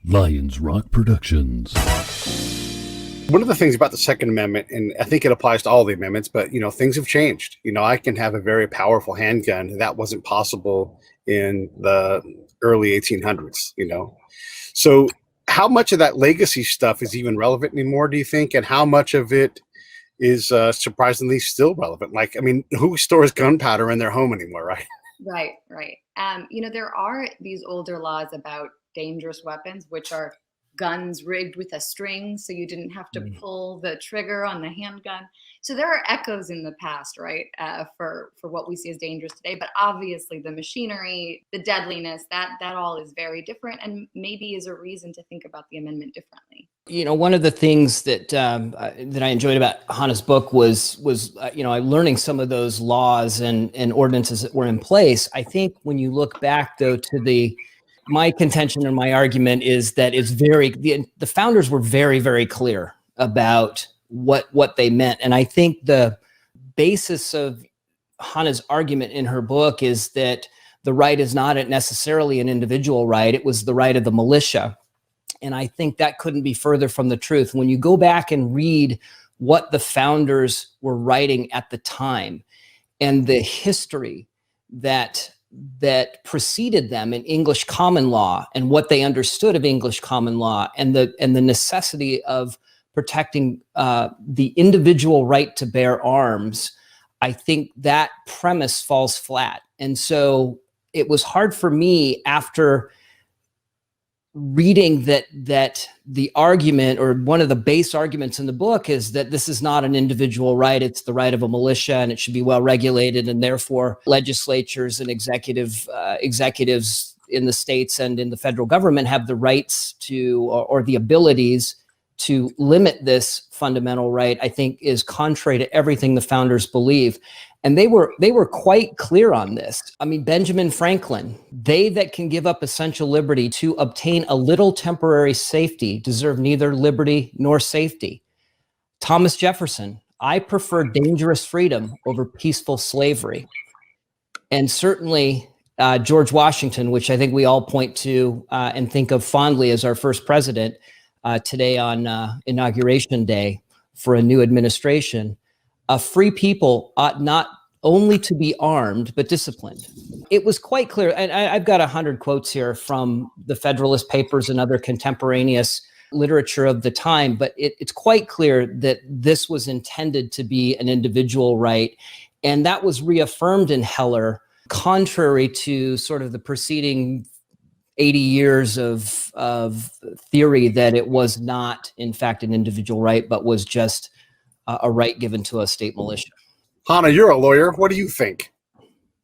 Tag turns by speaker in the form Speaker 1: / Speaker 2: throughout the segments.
Speaker 1: Lions Rock Productions.
Speaker 2: One of the things about the Second Amendment, and I think it applies to all the amendments, but things have changed. I can have a very powerful handgun that wasn't possible in the early 1800s. So how much of that legacy stuff is even relevant anymore, do you think? And how much of it is surprisingly still relevant? Like, I mean, who stores gunpowder in their home anymore, right?
Speaker 3: Right. There are these older laws about dangerous weapons, which are guns rigged with a string, so you didn't have to pull the trigger on the handgun. So there are echoes in the past, right, for what we see as dangerous today. But obviously, the machinery, the deadliness, that all is very different, and maybe is a reason to think about the amendment differently.
Speaker 4: One of the things that I enjoyed about Hana's book was learning some of those laws and ordinances that were in place. I think when you look back, though, to my contention and my argument is that the founders were very, very clear about what they meant. And I think the basis of Hana's argument in her book is that the right is not necessarily an individual right. It was the right of the militia. And I think that couldn't be further from the truth. When you go back and read what the founders were writing at the time and the history that preceded them in English common law and what they understood of English common law and the necessity of protecting the individual right to bear arms, I think that premise falls flat. And so it was hard for me after reading that the argument, or one of the base arguments in the book, is that this is not an individual right, it's the right of a militia, and it should be well regulated, and therefore legislatures and executives in the states and in the federal government have the rights to or the abilities to limit this fundamental right, I think is contrary to everything the founders believe. And they were quite clear on this. I mean, Benjamin Franklin, they that can give up essential liberty to obtain a little temporary safety deserve neither liberty nor safety. Thomas Jefferson, I prefer dangerous freedom over peaceful slavery. And certainly George Washington, which I think we all point to and think of fondly as our first president today on Inauguration Day for a new administration. A free people ought not only to be armed, but disciplined. It was quite clear, and I've got 100 quotes here from the Federalist Papers and other contemporaneous literature of the time, but it's quite clear that this was intended to be an individual right. And that was reaffirmed in Heller, contrary to sort of the preceding 80 years of theory that it was not, in fact, an individual right, but was just a right given to a state militia.
Speaker 2: Hana, you're a lawyer. What do you think?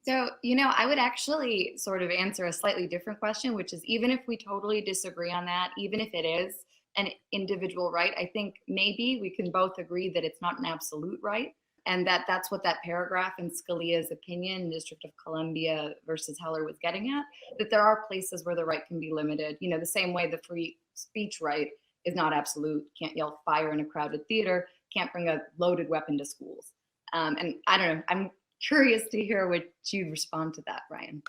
Speaker 3: So, I would actually sort of answer a slightly different question, which is, even if we totally disagree on that, even if it is an individual right, I think maybe we can both agree that it's not an absolute right. And that's what that paragraph in Scalia's opinion, District of Columbia versus Heller, was getting at, that there are places where the right can be limited. The same way the free speech right is not absolute. Can't yell fire in a crowded theater. Can't bring a loaded weapon to schools. And I don't know, I'm curious to hear what you'd respond to that, Ryan.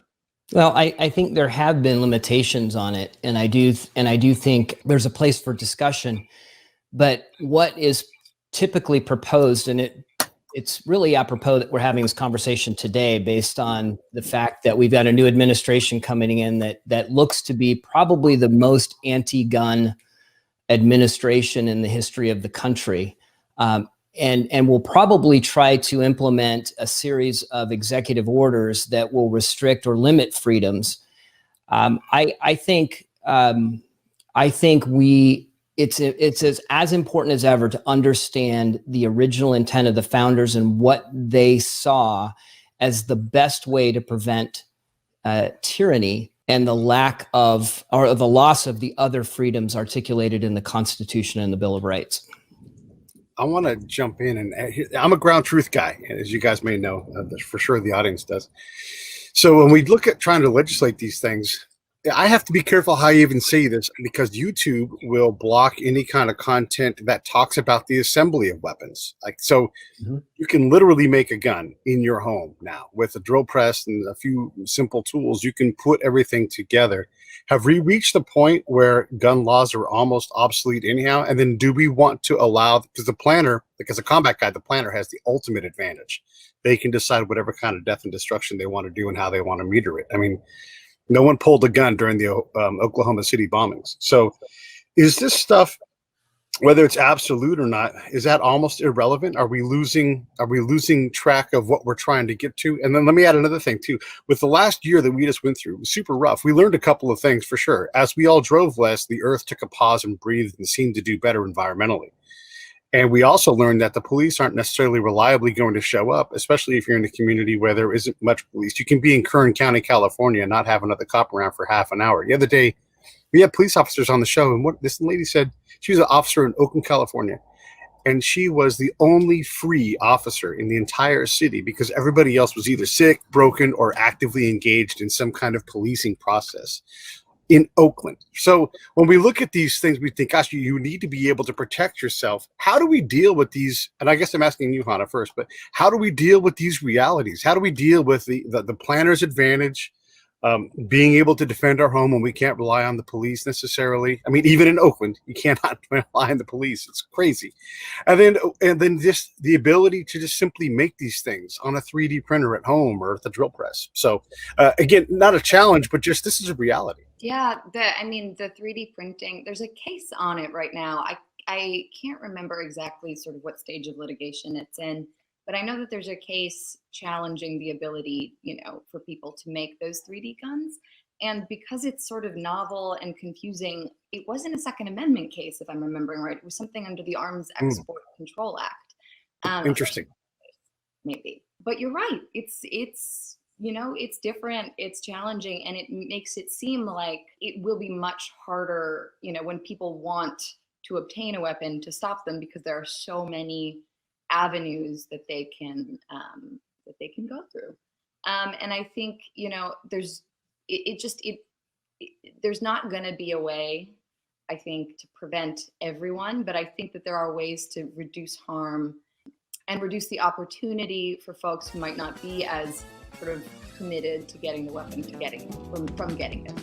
Speaker 4: Well, I think there have been limitations on it, and I do think there's a place for discussion. But what is typically proposed, and it's really apropos that we're having this conversation today based on the fact that we've got a new administration coming in that looks to be probably the most anti-gun administration in the history of the country. And will probably try to implement a series of executive orders that will restrict or limit freedoms. I think it's as important as ever to understand the original intent of the founders and what they saw as the best way to prevent tyranny and the lack of, or the loss of, the other freedoms articulated in the Constitution and the Bill of Rights.
Speaker 2: I want to jump in, and I'm a ground truth guy, as you guys may know, for sure the audience does. So when we look at trying to legislate these things, I have to be careful how you even say this because YouTube will block any kind of content that talks about the assembly of weapons. Like, so
Speaker 4: Mhm.
Speaker 2: you can literally make a gun in your home now with a drill press and a few simple tools. You can put everything together. Have we reached the point where gun laws are almost obsolete anyhow? And then do we want to allow, because the planner, because a combat guy, the planner has the ultimate advantage. They can decide whatever kind of death and destruction they want to do and how they want to meter it. I mean, no one pulled a gun during the Oklahoma City bombings. So is this stuff, whether it's absolute or not, is that almost irrelevant? Are we losing track of what we're trying to get to? And then let me add another thing too. With the last year that we just went through, it was super rough. We learned a couple of things for sure. As we all drove less, the earth took a pause and breathed and seemed to do better environmentally. And we also learned that the police aren't necessarily reliably going to show up, especially if you're in a community where there isn't much police. You can be in Kern County, California, and not have another cop around for half an hour. The other day, we had police officers on the show, and what this lady said, she was an officer in Oakland, California, and she was the only free officer in the entire city because everybody else was either sick, broken, or actively engaged in some kind of policing process in Oakland. So when we look at these things, we think, gosh, you need to be able to protect yourself. How do we deal with these? And I guess I'm asking you, Hana, first, but how do we deal with these realities? How do we deal with the planner's advantage, being able to defend our home when we can't rely on the police necessarily? I mean, even in Oakland, you cannot rely on the police. It's crazy. And then just the ability to just simply make these things on a 3D printer at home or at the drill press. So again, not a challenge, but just this is a reality.
Speaker 3: Yeah, the 3D printing, there's a case on it right now. I can't remember exactly sort of what stage of litigation it's in, but I know that there's a case challenging the ability, for people to make those 3D guns. And because it's sort of novel and confusing, it wasn't a Second Amendment case, if I'm remembering right. It was something under the Arms Export Control Act.
Speaker 2: Interesting.
Speaker 3: Maybe. But you're right. It's different, it's challenging, and it makes it seem like it will be much harder, when people want to obtain a weapon, to stop them, because there are so many avenues that they can go through. And I think, there's not going to be a way, I think, to prevent everyone, but I think that there are ways to reduce harm and reduce the opportunity for folks who might not be as sort of committed to getting the weapon, from getting it.